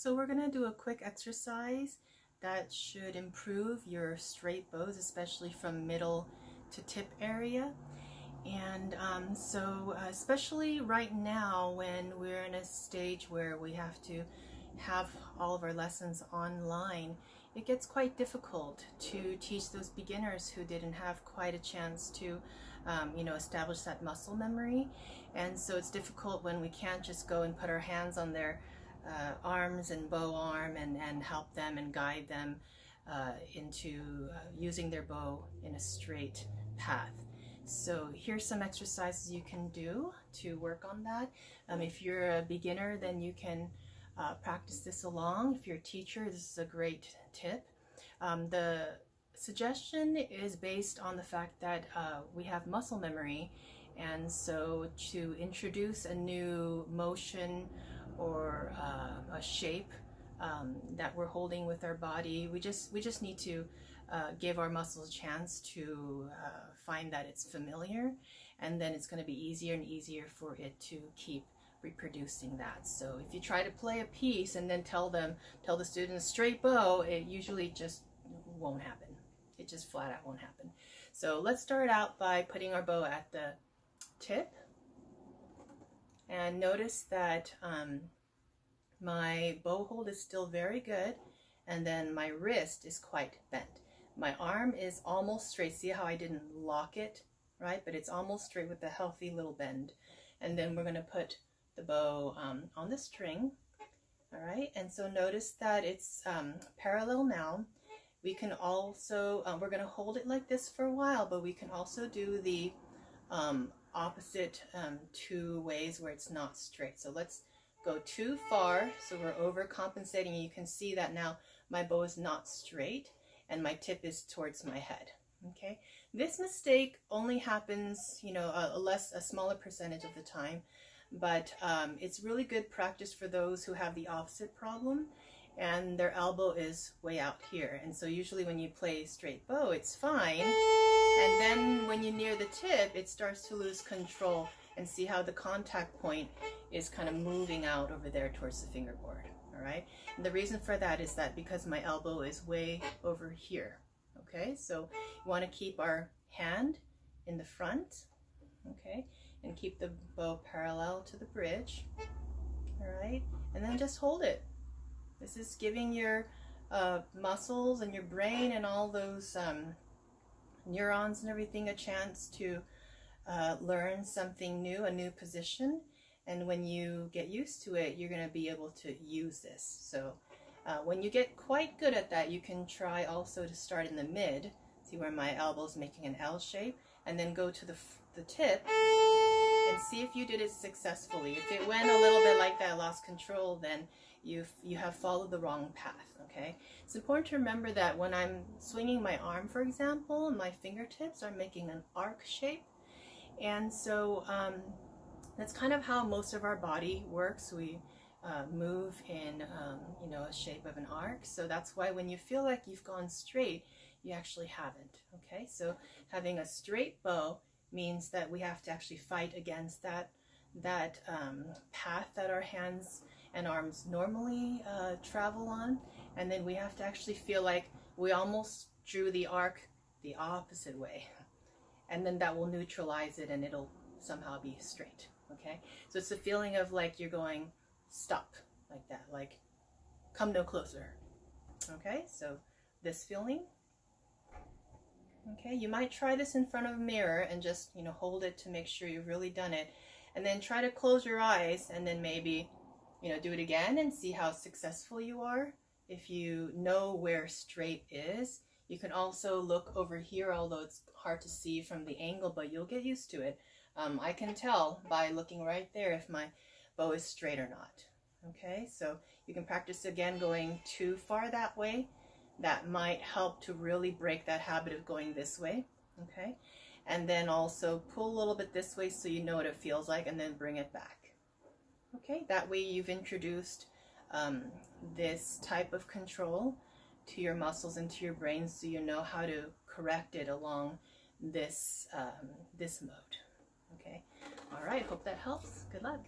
So we're going to do a quick exercise that should improve your straight bows, especially from middle to tip area. And especially right now when we're in a stage where we have to have all of our lessons online, it gets quite difficult to teach those beginners who didn't have quite a chance to establish that muscle memory. And so it's difficult when we can't just go and put our hands on their arms and bow arm and help them and guide them into using their bow in a straight path. So here's some exercises you can do to work on that. If you're a beginner, then you can practice this along. If you're a teacher, this is a great tip. The suggestion is based on the fact that we have muscle memory, and so to introduce a new motion or a shape that we're holding with our body, we just need to give our muscles a chance to find that it's familiar, and then it's going to be easier and easier for it to keep reproducing that. So if you try to play a piece and then tell the students straight bow, it usually just won't happen. It just flat out won't happen. So let's start out by putting our bow at the tip, and notice that my bow hold is still very good, and then my wrist is quite bent. My arm is almost straight. See how I didn't lock it, right? But it's almost straight with a healthy little bend. And then we're going to put the bow on the string, all right? And so notice that it's parallel now. We can also, we're going to hold it like this for a while, but we can also do the opposite two ways where it's not straight. So let's go too far, so we're overcompensating. You can see that now my bow is not straight and my tip is towards my head. Okay, this mistake only happens, a smaller percentage of the time, but it's really good practice for those who have the opposite problem and their elbow is way out here. And so usually when you play straight bow, it's fine, and then when you near the tip, it starts to lose control. And see how the contact point is kind of moving out over there towards the fingerboard, all right? And the reason for that is that because my elbow is way over here, okay? So you want to keep our hand in the front, okay? And keep the bow parallel to the bridge, all right? And then just hold it. This is giving your muscles and your brain and all those neurons and everything a chance to learn something new, a new position, and when you get used to it, you're going to be able to use this. So when you get quite good at that, you can try also to start in the mid, see where my elbow is making an L shape, and then go to the tip and see if you did it successfully. If it went a little bit like that, lost control, then you have followed the wrong path. Okay, it's important to remember that when I'm swinging my arm, for example, my fingertips are making an arc shape. And so that's kind of how most of our body works. We move in, a shape of an arc. So that's why when you feel like you've gone straight, you actually haven't. Okay, so having a straight bow means that we have to actually fight against that path that our hands and arms normally travel on. And then we have to actually feel like we almost drew the arc the opposite way. And then that will neutralize it and it'll somehow be straight, okay? So it's the feeling of like you're going stop, like that, like come no closer, okay? So this feeling, okay? You might try this in front of a mirror and just, hold it to make sure you've really done it, and then try to close your eyes and then maybe, do it again and see how successful you are. If you know where straight is, you can also look over here, although it's hard to see from the angle, but you'll get used to it. I can tell by looking right there if my bow is straight or not. Okay, so you can practice again going too far that way. That might help to really break that habit of going this way. Okay, and then also pull a little bit this way so you know what it feels like, and then bring it back. Okay, that way you've introduced this type of control to your muscles and to your brain, so you know how to correct it along this this mode. Okay, all right, hope that helps. Good luck.